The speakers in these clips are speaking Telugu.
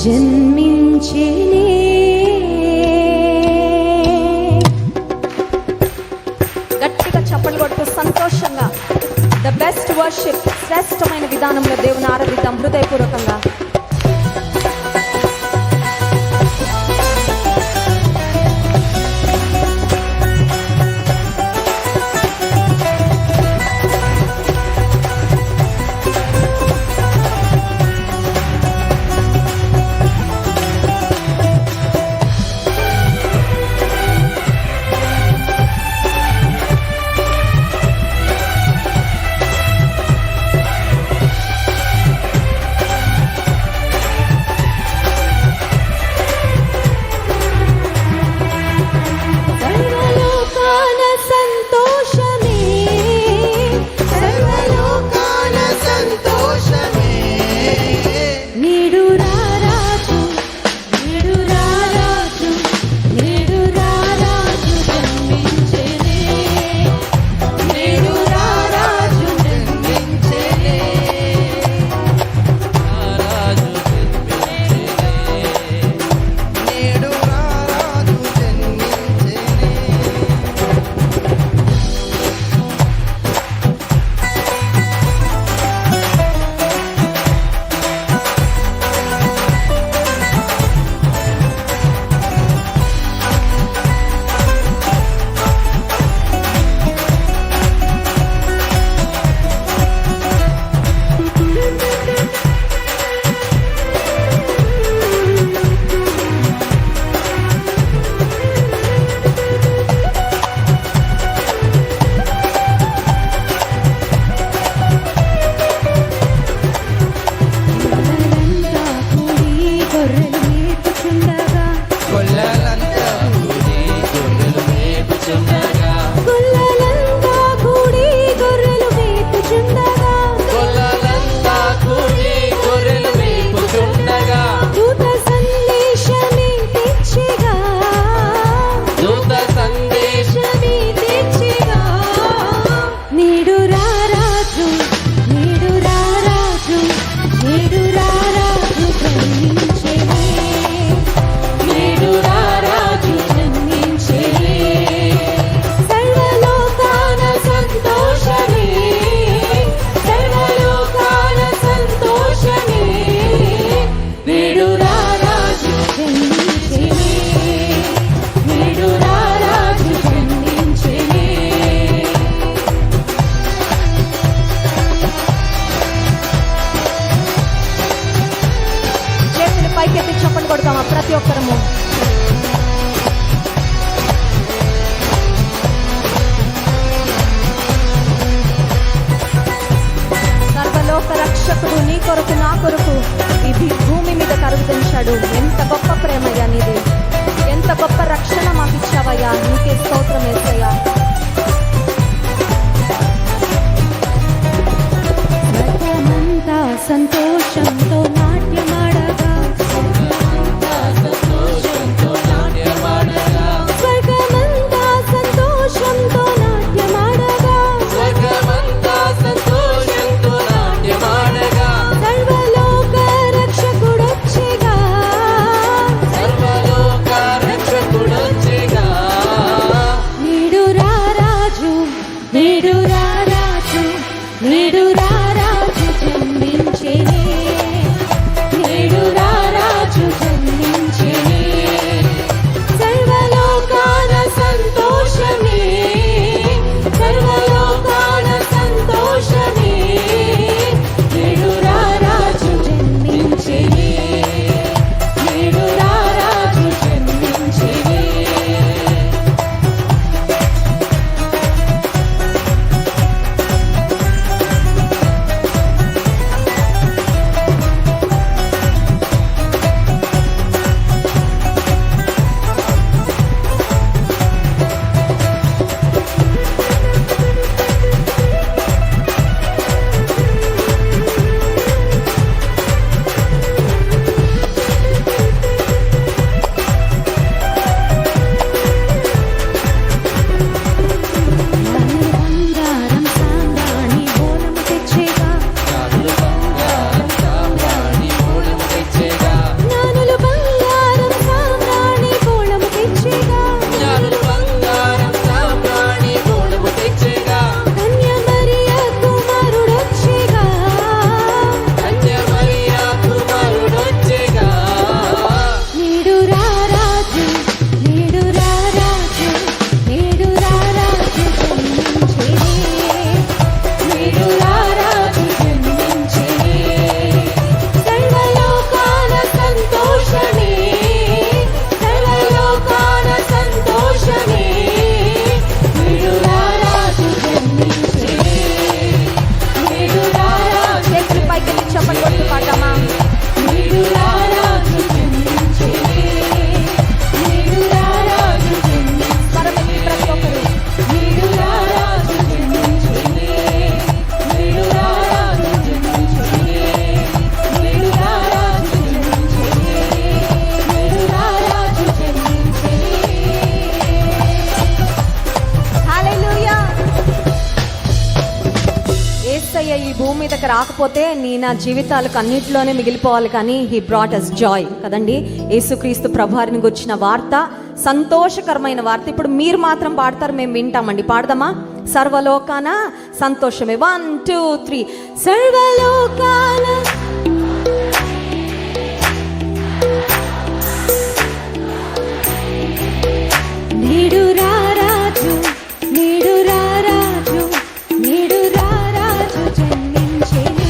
జన్మించెనే. గట్టిగా చప్పట్లు కొడుతూ సంతోషంగా ద బెస్ట్ వర్షిప్, శ్రేష్టమైన విధానంలో దేవుని ఆరాధిద్దాం హృదయపూర్వకంగా. ప్రతి ఒక్కరము సర్వలోక రక్షకుడు నీ కొరకు నా కొరకు ఈ భూమి మీద కరుదించాడు. ఎంత గొప్ప ప్రేమయ్యా నీది, ఎంత గొప్ప రక్షణ మాకు ఇచ్చావయ్యా, నీకే స్తోత్రం యేసయ్యా. స్వర్గమంతా సంతోషంతో నాట్యమాడగా, నేడు రారాజు జన్మించెనే. రాకపోతే నా జీవితాలకు అన్నింటిలోనే మిగిలిపోవాలి, కానీ హీ బ్రాట్ అస్ జాయ్ కదండి. యేసుక్రీస్తు ప్రభువారిని గురించిన వార్త సంతోషకరమైన వార్త. ఇప్పుడు మీరు మాత్రం పాడతారు, మేము వింటామండి. పాడదామా? సర్వలోకాన సంతోషమే. 1 2 3. సర్వలోకాన నేడు రారాజు, నేడు రారాజు, నేడు రారాజు జన్మించెనే,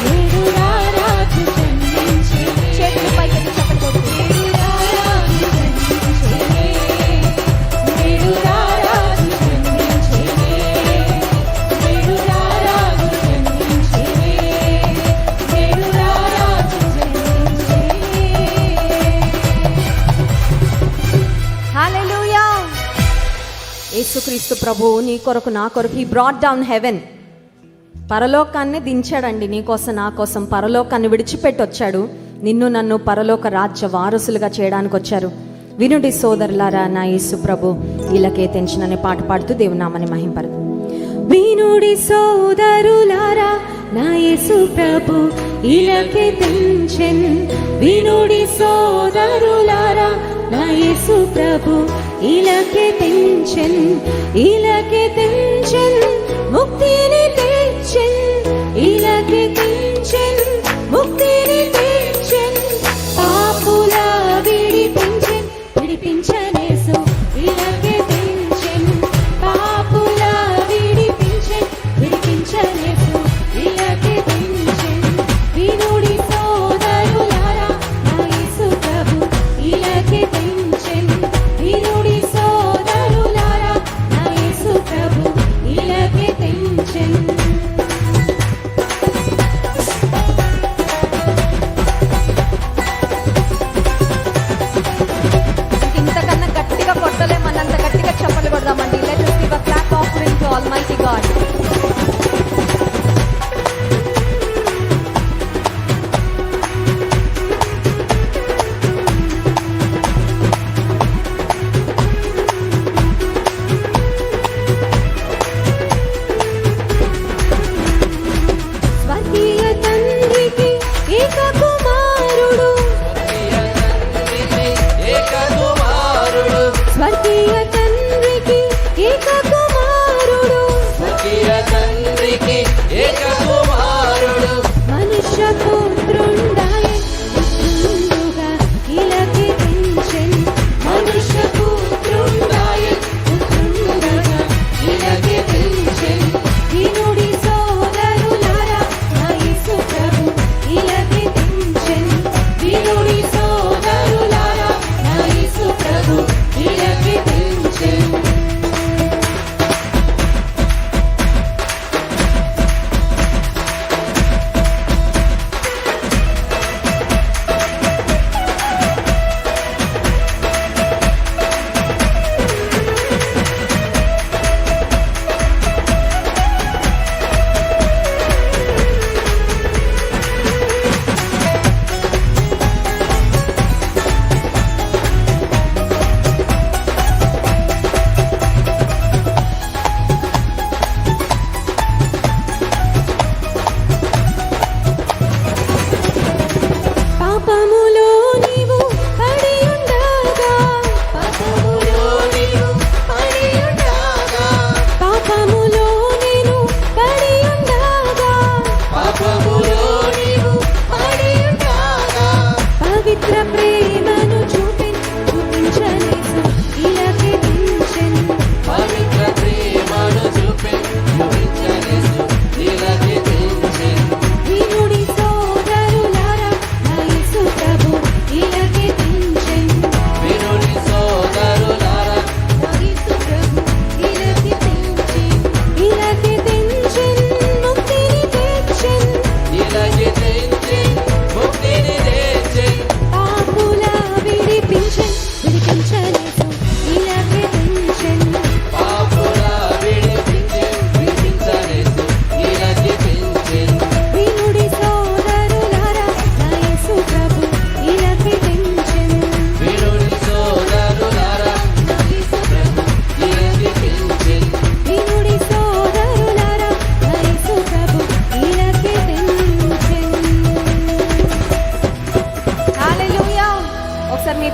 నేడు రారాజు జన్మించెనే. చేతులు పైకెత్తి చెప్పండి. నేడు రారాజు జన్మించెనే, నేడు రారాజు జన్మించెనే, నేడు రారాజు జన్మించెనే, నేడు రారాజు జన్మించెనే. హల్లెలూయా. యేసుక్రీస్తు ప్రభువు నీ కొరకు నా కొరకు హీ బ్రాట్ డౌన్ హెవెన్, పరలోకాన్ని దించాడండి. నీకోసం నా కోసం పరలోకాన్ని విడిచిపెట్టి వచ్చాడు. నిన్ను నన్ను పరలోక రాజ్య వారసులుగా చేయడానికి వచ్చారు. వినుడి సోదరులారా, నా యేసు ప్రభు ఇలాకే టెన్షన్ అనే పాట పాడుతూ దేవుని నామని మహింపరు. వినుడి సోదరులారా, నా యేసు ప్రభు ఇలాకే టెన్షన్. వినుడి సోదరులారా, నా యేసు ప్రభు ఇలాకే టెన్షన్, ఇలాకే టెన్షన్, ముక్తిని తెచ్చన్, ఇలాకే టెన్షన్, ముక్తిని తెచ్చన్, పాపుల విడిపించన్, విడిపించనేసు ఇలాకే టెన్షన్, పాపుల విడిపించన్, విడిపించనేసు ఇలాకే టెన్షన్. వినుడి సోదరులారా, నా యేసు ప్రభు ఇలాకే టెన్షన్. వినుడి సోదరులారా, నా యేసు ప్రభు ఇలాకే టెన్షన్.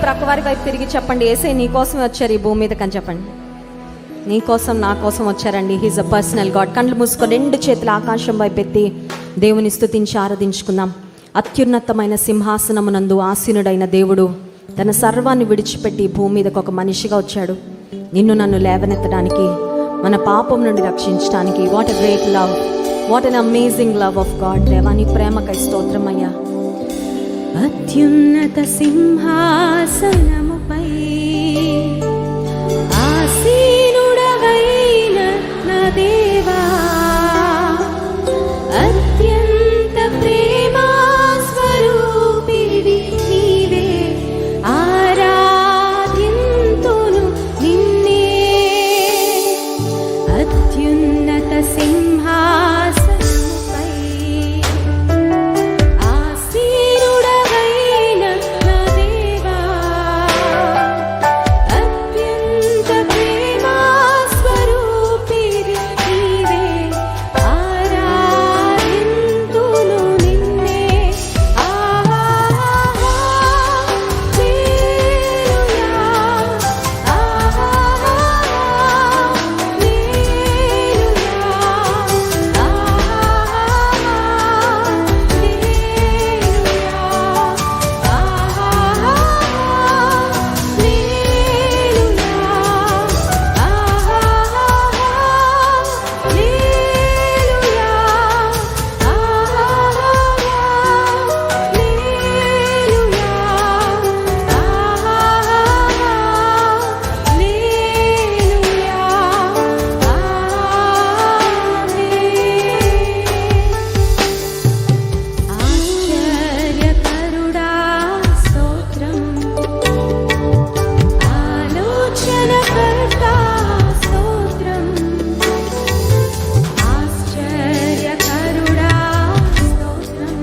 ప్రక్కవారి వైపు తిరిగి చెప్పండి, యేసయ్య నీ కోసమే వచ్చారు ఈ భూమి మీదకి అని చెప్పండి. నీ కోసం నా కోసం వచ్చారండి. He's a personal god. కళ్ళు మూసుకొని 2 చేతులు ఆకాశం వైపు ఎత్తి దేవుని స్తుతించి ఆరాధించుకుందాం. అత్యున్నతమైన సింహాసనమునందు ఆసీనుడైన దేవుడు తన సర్వాన్ని విడిచిపెట్టి భూమి మీదకు ఒక మనిషిగా వచ్చాడు. నిన్ను నన్ను లేవనెత్తడానికి, మన పాపం నుండి రక్షించడానికి. What a great love, what N amazing love of God. దేవా నీ ప్రేమకై స్తోత్రమయ్యా. అత్యున్నత సింహాసనముపై ఆసీనుడవైన నా దేవా, అత్యంత ప్రేమా స్వరూపివి నీవే, ఆరాధింతును నిన్నే. అత్యున్నత సింహాసనముపై ఆసీనుడవైన నా దేవా, అత్యంత ప్రేమా స్వరూపివి నీవే, ఆరాధింతును నిన్నే. ఆశ్చర్యకరుడా స్తోత్రం, ఆలోచనకర్త స్తోత్రం, ఆశ్చర్యకరుడా స్తోత్రం,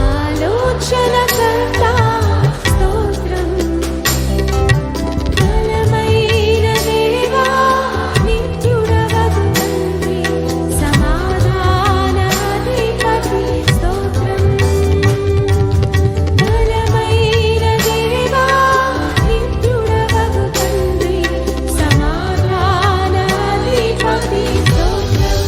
ఆలోచనకర్త స్తోత్రం, బలమైన దేవా నిత్యుడవగు తండ్రి, సమాధానాధిపతి స్తోత్రం, బలమైన దేవా నిత్యుడవగు తండ్రి, సమాధానాధిపతి స్తోత్రం.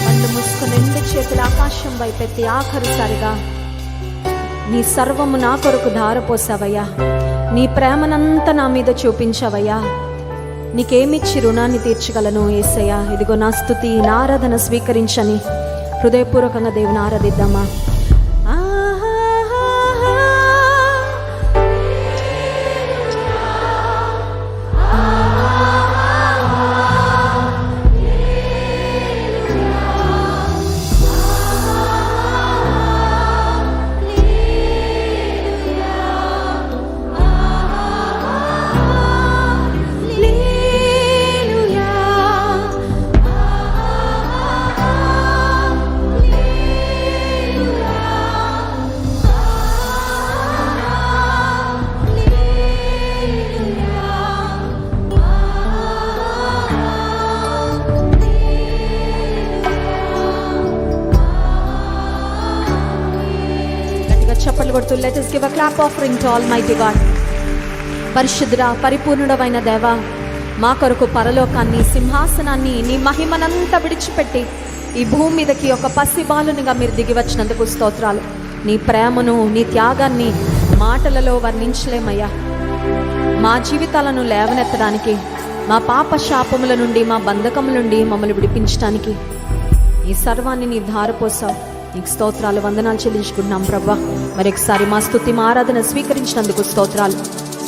కళ్ళు మూసుకొని 2 చేతులు ఆకాశం వైపెత్తి ఆఖరిసారిగా నీ సర్వము నా కొరకు ధారపోసావయ్యా. నీ ప్రేమనంతా నా మీద చూపించవయ్యా. నీకేమిచ్చి రుణాన్ని తీర్చగలను యేసయ్యా. ఇదిగో నా స్తుతి, నా ఆరాధన స్వీకరించని హృదయపూర్వకంగా దేవుని ఆరాధిద్దామా. చప్పట్లు కొడుతూ let us give a clap offering to Almighty God. పరిశుద్ధుడా, పరిపూర్ణుడవైన దేవా, మా కొరకు పరలోకాన్ని, సింహాసనాన్ని, నీ మహిమనంతా విడిచిపెట్టి ఈ భూమి మీదకి ఒక పసిబాలునిగా మీరు దిగి వచ్చినందుకు స్తోత్రాలు. నీ ప్రేమను, నీ త్యాగాన్ని మాటలలో వర్ణించలేమయ్యా. మా జీవితాలను లేవనెత్తడానికి, మా పాప శాపముల నుండి, మా బంధకముల నుండి మమ్మల్ని విడిపించడానికి ఈ సర్వాన్ని నీ ధారపోసావు. నీకు స్తోత్రాలు, వందనాలు చెల్లించుకుంటున్నాం ప్రభా. మరొకసారి మా స్తుతి, మా ఆరాధన స్వీకరించినందుకు స్తోత్రాలు.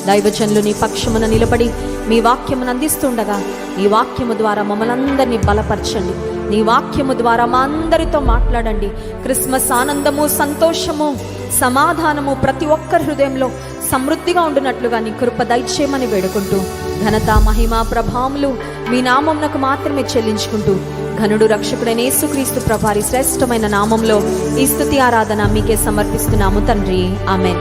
దైవజనులు నీ పక్షమున నిలబడి మీ వాక్యమును అందిస్తుండగా నీ వాక్యము ద్వారా మమ్మల్ని అందరినీ బలపరచండి. నీ వాక్యము ద్వారా మా అందరితో మాట్లాడండి. క్రిస్మస్ ఆనందము, సంతోషము, సమాధానము ప్రతి ఒక్కరి హృదయంలో సమృద్ధిగా ఉండునట్లుగా నీ కృప దయచేయమని వేడుకుంటూ, ఘనత, మహిమ, ప్రభావములు మీ నామమునకు మాత్రమే చెల్లించుకుంటూ, ఘనుడు రక్షకుడైన యేసుక్రీస్తు ప్రభువారి శ్రేష్టమైన నామంలో ఈ స్తుతి ఆరాధన మీకే సమర్పిస్తున్నాము తండ్రి. ఆమేన్.